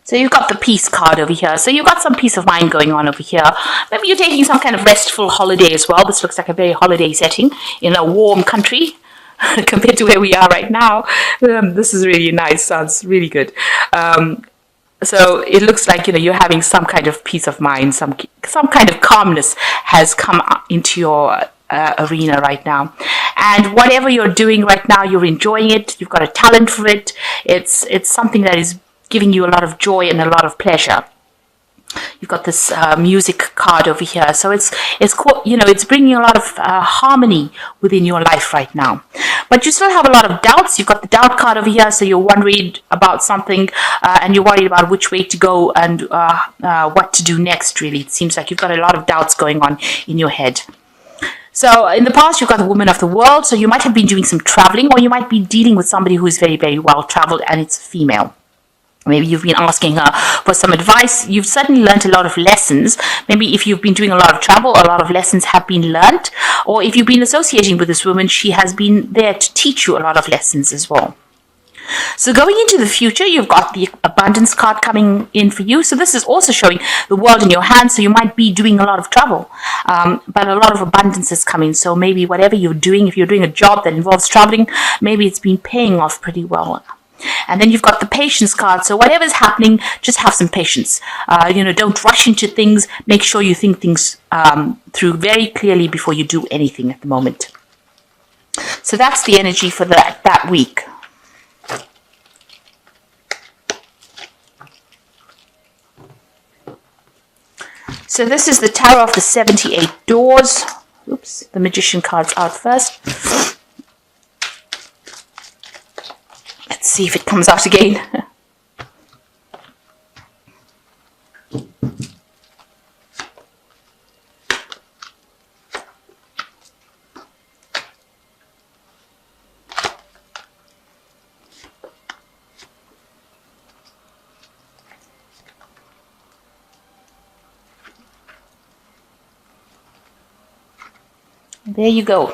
So you've got the peace card over here. So you've got some peace of mind going on over here. Maybe you're taking some kind of restful holiday as well. This looks like a very holiday setting in a warm country compared to where we are right now. This is really nice. Sounds really good. So it looks like, you're having some kind of peace of mind, some kind of calmness has come into your arena right now. And whatever you're doing right now, you're enjoying it. You've got a talent for it. It's something that is giving you a lot of joy and a lot of pleasure. You've got this music card over here, so it's bringing a lot of harmony within your life right now. But you still have a lot of doubts. You've got the doubt card over here, so you're worried about something, and you're worried about which way to go and what to do next. Really, it seems like you've got a lot of doubts going on in your head. So in the past, you've got the woman of the world. So you might have been doing some traveling, or you might be dealing with somebody who is very, very well traveled, and it's female. Maybe you've been asking her for some advice. You've certainly learned a lot of lessons. Maybe if you've been doing a lot of travel, a lot of lessons have been learned. Or if you've been associating with this woman, she has been there to teach you a lot of lessons as well. So going into the future, you've got the abundance card coming in for you. So this is also showing the world in your hands. So you might be doing a lot of travel, but a lot of abundance is coming. So maybe whatever you're doing, if you're doing a job that involves traveling, maybe it's been paying off pretty well. And then you've got the patience card. So whatever's happening, just have some patience. Don't rush into things. Make sure you think things through very clearly before you do anything at the moment. So that's the energy for that week. So this is the Tarot of the 78 Doors. Oops, the Magician card's out first. Let's see if it comes out again. There you go.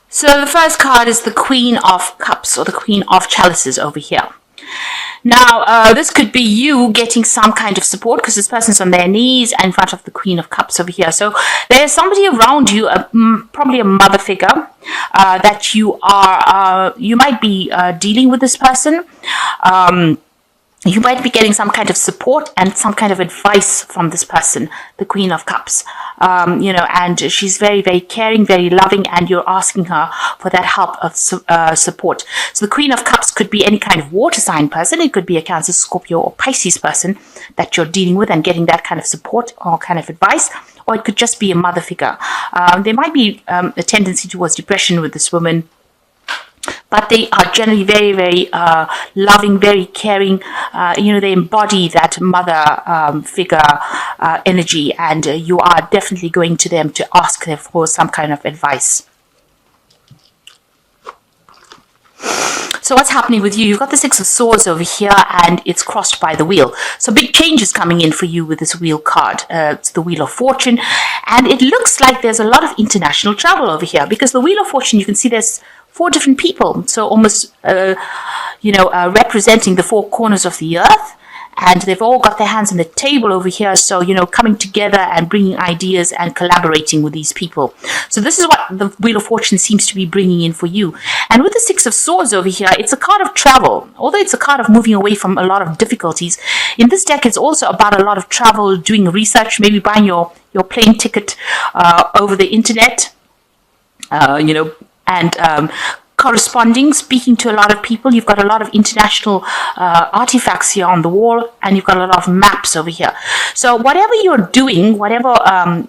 So the first card is the Queen of Cups, or the Queen of Chalices over here. Now, this could be you getting some kind of support, because this person's on their knees in front of the Queen of Cups over here. So there's somebody around you, probably a mother figure, that you might be dealing with this person. You might be getting some kind of support and some kind of advice from this person, the Queen of Cups. And she's very, very caring, very loving, and you're asking her for that help of support. So the Queen of Cups could be any kind of water sign person. It could be a Cancer, Scorpio, or Pisces person that you're dealing with and getting that kind of support or kind of advice. Or it could just be a mother figure. There might be a tendency towards depression with this woman, but they are generally very, very loving, very caring. They embody that mother figure energy, and you are definitely going to them to ask them for some kind of advice. So what's happening with you? You've got the Six of Swords over here, and it's crossed by the wheel. So big changes coming in for you with this wheel card. It's the Wheel of Fortune, and it looks like there's a lot of international travel over here, because the Wheel of Fortune, you can see there's 4 different people, so almost representing the 4 corners of the earth, and they've all got their hands on the table over here. So coming together and bringing ideas and collaborating with these people. So this is what the Wheel of Fortune seems to be bringing in for you. And with the Six of Swords over here, it's a card of travel. Although it's a card of moving away from a lot of difficulties, in this deck it's also about a lot of travel, doing research, maybe buying your plane ticket over the internet, and corresponding, speaking to a lot of people. You've got a lot of international artifacts here on the wall, and you've got a lot of maps over here. So whatever you're doing, whatever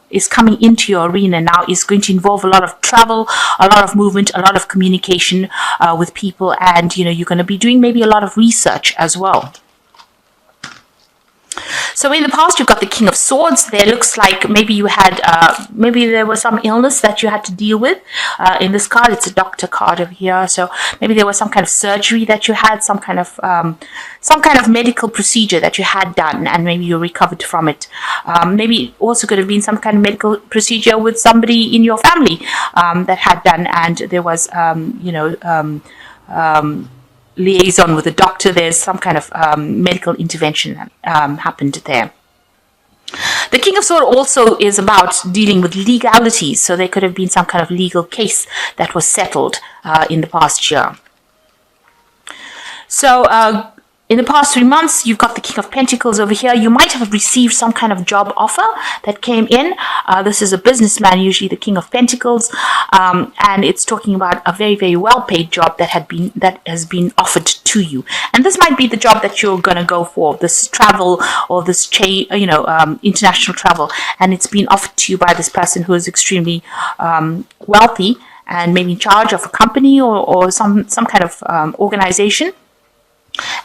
is coming into your arena now, is going to involve a lot of travel, a lot of movement, a lot of communication with people, and you're going to be doing maybe a lot of research as well. So in the past, you've got the King of Swords. There looks like maybe you had, maybe there was some illness that you had to deal with. In this card, it's a doctor card over here. So maybe there was some kind of surgery that you had, some kind of medical procedure that you had done, and maybe you recovered from it. Maybe it also could have been some kind of medical procedure with somebody in your family that had done, and there was, liaison with the doctor. There's some kind of medical intervention happened there. The King of Swords also is about dealing with legalities, so there could have been some kind of legal case that was settled in the past year. So in the past 3 months, you've got the King of Pentacles over here. You might have received some kind of job offer that came in. This is a businessman, usually the King of Pentacles, and it's talking about a very, very well-paid job that has been offered to you. And this might be the job that you're going to go for, this travel or this international travel, and it's been offered to you by this person who is extremely wealthy and maybe in charge of a company or some kind of organization.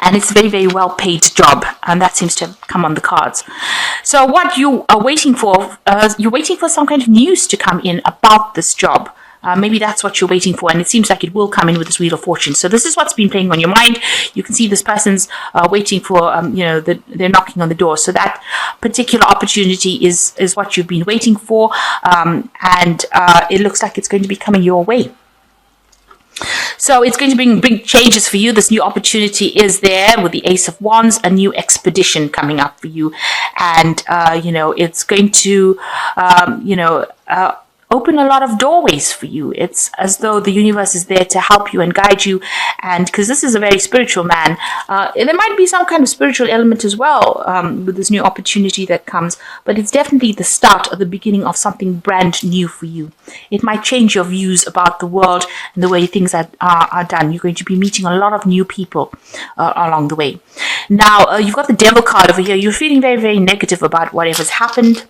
And it's a very, very well-paid job, and that seems to have come on the cards. So what you are waiting for, you're waiting for some kind of news to come in about this job. Maybe that's what you're waiting for, and it seems like it will come in with this Wheel of Fortune. So this is what's been playing on your mind. You can see this person's waiting for, they're knocking on the door. So that particular opportunity is what you've been waiting for, and it looks like it's going to be coming your way. So it's going to bring big changes for you. This new opportunity is there with the Ace of Wands, a new expedition coming up for you. And, it's going to, open a lot of doorways for you. It's as though the universe is there to help you and guide you. And because this is a very spiritual man, there might be some kind of spiritual element as well with this new opportunity that comes. But it's definitely the start or the beginning of something brand new for you. It might change your views about the world and the way things are done. You're going to be meeting a lot of new people along the way. Now, you've got the Devil card over here. You're feeling very, very negative about whatever's happened.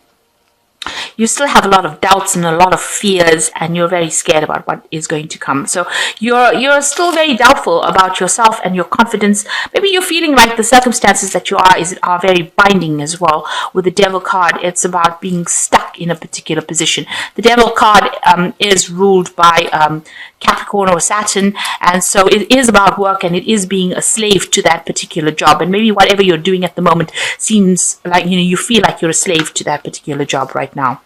You still have a lot of doubts and a lot of fears, and you're very scared about what is going to come. So you're still very doubtful about yourself and your confidence. Maybe you're feeling like the circumstances that you are very binding as well. With the Devil card, it's about being stuck in a particular position. The Devil card is ruled by Capricorn or Saturn, and so it is about work, and it is being a slave to that particular job. And maybe whatever you're doing at the moment seems like you feel like you're a slave to that particular job right now.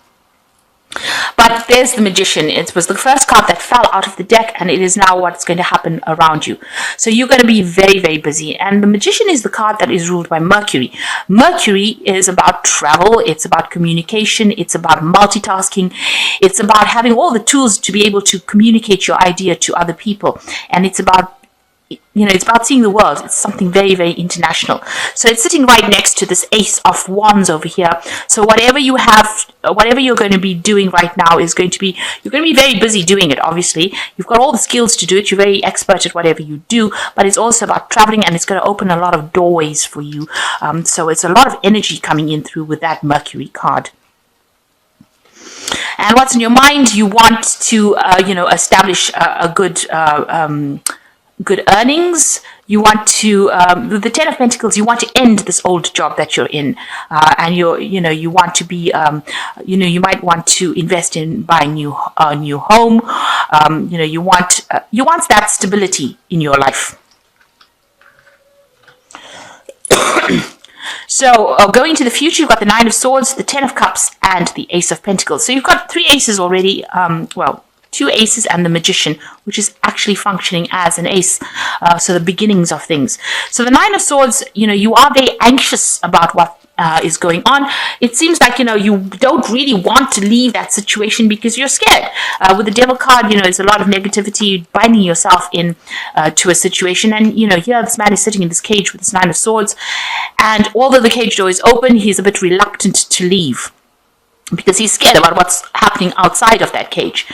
But there's the Magician. It was the first card that fell out of the deck, and it is now what's going to happen around you. So you're going to be very, very busy. And the Magician is the card that is ruled by Mercury. Mercury is about travel. It's about communication. It's about multitasking. It's about having all the tools to be able to communicate your idea to other people. And it's about it's about seeing the world. It's something very, very international. So it's sitting right next to this Ace of Wands over here. So whatever you have, whatever you're going to be doing right now is going to be, you're going to be very busy doing it, obviously. You've got all the skills to do it. You're very expert at whatever you do, but it's also about traveling, and it's going to open a lot of doorways for you. So it's a lot of energy coming in through with that Mercury card. And what's in your mind? You want to, establish a good earnings. You want to, the Ten of Pentacles, you want to end this old job that you're in, and you want to be, you might want to invest in buying a new home. You want that stability in your life. So going to the future, you've got the Nine of Swords, the Ten of Cups, and the Ace of Pentacles. So you've got 3 aces already. 2 aces and the Magician, which is actually functioning as an ace. So the beginnings of things. So the Nine of Swords, you are very anxious about what is going on. It seems like, you don't really want to leave that situation because you're scared. With the Devil card, there's a lot of negativity binding yourself in to a situation. And, here this man is sitting in this cage with this Nine of Swords. And although the cage door is open, he's a bit reluctant to leave, because he's scared about what's happening outside of that cage.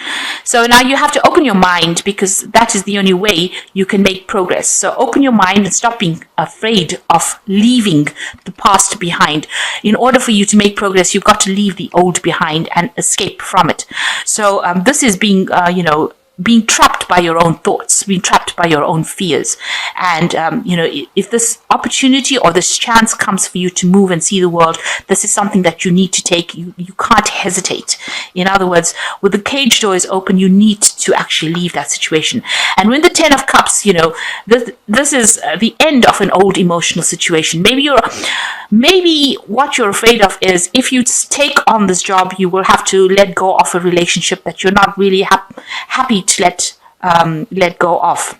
So now you have to open your mind, because that is the only way you can make progress. So open your mind and stop being afraid of leaving the past behind. In order for you to make progress, you've got to leave the old behind and escape from it. So this is being, being trapped by your own thoughts, being trapped by your own fears. And, if this opportunity or this chance comes for you to move and see the world, this is something that you need to take. You can't hesitate. In other words, with the cage doors open, you need to actually leave that situation. And when the 10 of Cups, this is the end of an old emotional situation. Maybe what you're afraid of is if you take on this job, you will have to let go of a relationship that you're not really happy to let go of.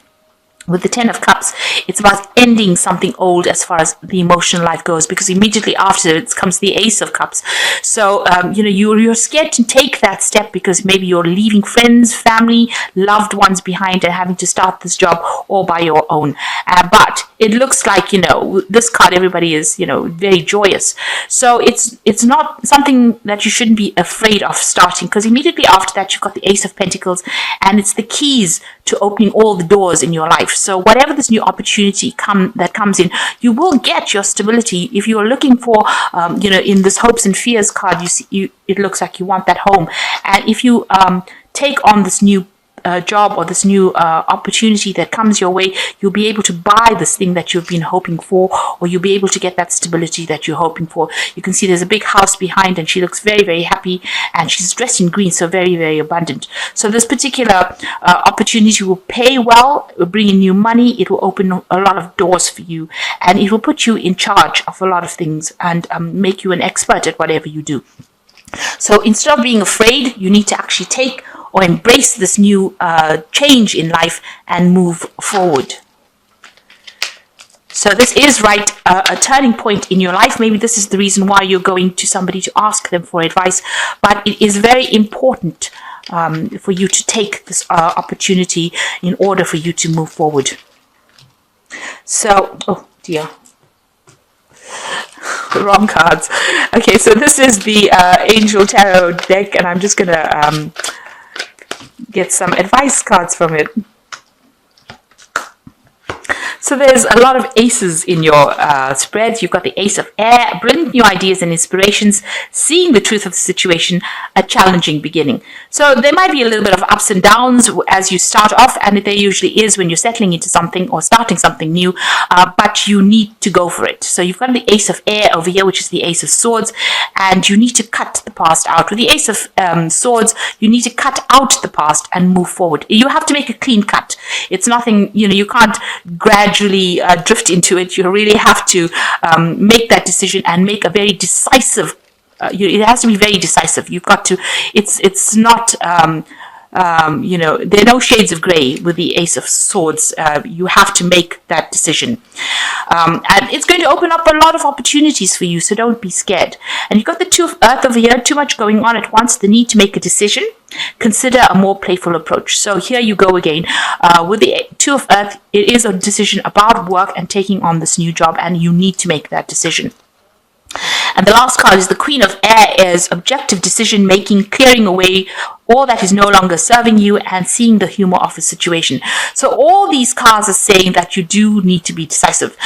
With the 10 of Cups, it's about ending something old as far as the emotional life goes, because immediately after it comes the Ace of Cups. So, you're scared to take that step because maybe you're leaving friends, family, loved ones behind and having to start this job all by your own. But it looks like, this card, everybody is, very joyous. So it's not something that you shouldn't be afraid of starting, because immediately after that, you've got the Ace of Pentacles, and it's the keys to opening all the doors in your life. So whatever this new opportunity that comes in, you will get your stability. If you are looking for, in this hopes and fears card, it looks like you want that home. And if you take on this new job or this new opportunity that comes your way, you'll be able to buy this thing that you've been hoping for, or you'll be able to get that stability that you're hoping for. You can see there's a big house behind, and she looks very, very happy, and she's dressed in green, so very, very abundant. So this particular opportunity will pay well, it will bring in new money, it will open a lot of doors for you, and it will put you in charge of a lot of things and make you an expert at whatever you do. So instead of being afraid, you need to actually take or embrace this new change in life and move forward. So this is a turning point in your life. Maybe this is the reason why you're going to somebody to ask them for advice, but it is very important for you to take this opportunity in order for you to move forward. So, oh dear. The wrong cards. Okay, so this is the Angel Tarot deck, and I'm just going to get some advice cards from it. So there's a lot of aces in your spreads. You've got the Ace of Air, brilliant new ideas and inspirations, seeing the truth of the situation, a challenging beginning. So there might be a little bit of ups and downs as you start off, and there usually is when you're settling into something or starting something new, but you need to go for it. So you've got the Ace of Air over here, which is the Ace of Swords, and you need to cut the past out. With the Ace of Swords, you need to cut out the past and move forward. You have to make a clean cut. It's nothing, you can't gradually drift into it. You really have to make that decision and make a very decisive. It has to be very decisive. You've got to. It's not. There are no shades of grey with the Ace of Swords. You have to make that decision. And it's going to open up a lot of opportunities for you, so don't be scared. And you've got the Two of Earth over here, too much going on at once, the need to make a decision. Consider a more playful approach. So here you go again. With the Two of Earth, it is a decision about work and taking on this new job, and you need to make that decision. And the last card is the Queen of Air, is objective decision making, clearing away all that is no longer serving you and seeing the humor of the situation. So all these cards are saying that you do need to be decisive.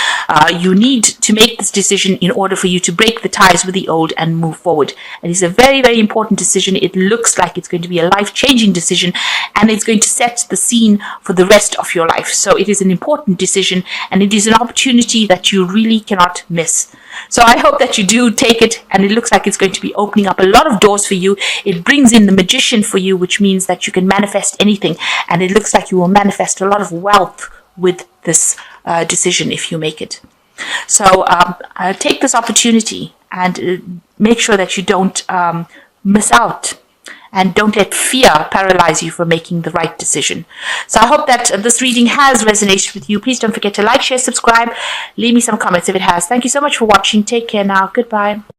You need to make this decision in order for you to break the ties with the old and move forward. And it's a very, very important decision. It looks like it's going to be a life-changing decision, and it's going to set the scene for the rest of your life. So it is an important decision, and it is an opportunity that you really cannot miss. So I hope that you do take it, and it looks like it's going to be opening up a lot of doors for you. It brings in the Magician for you, which means that you can manifest anything, and it looks like you will manifest a lot of wealth with this decision if you make it. So take this opportunity and make sure that you don't miss out. And don't let fear paralyze you from making the right decision. So I hope that this reading has resonated with you. Please don't forget to like, share, subscribe. Leave me some comments if it has. Thank you so much for watching. Take care now. Goodbye.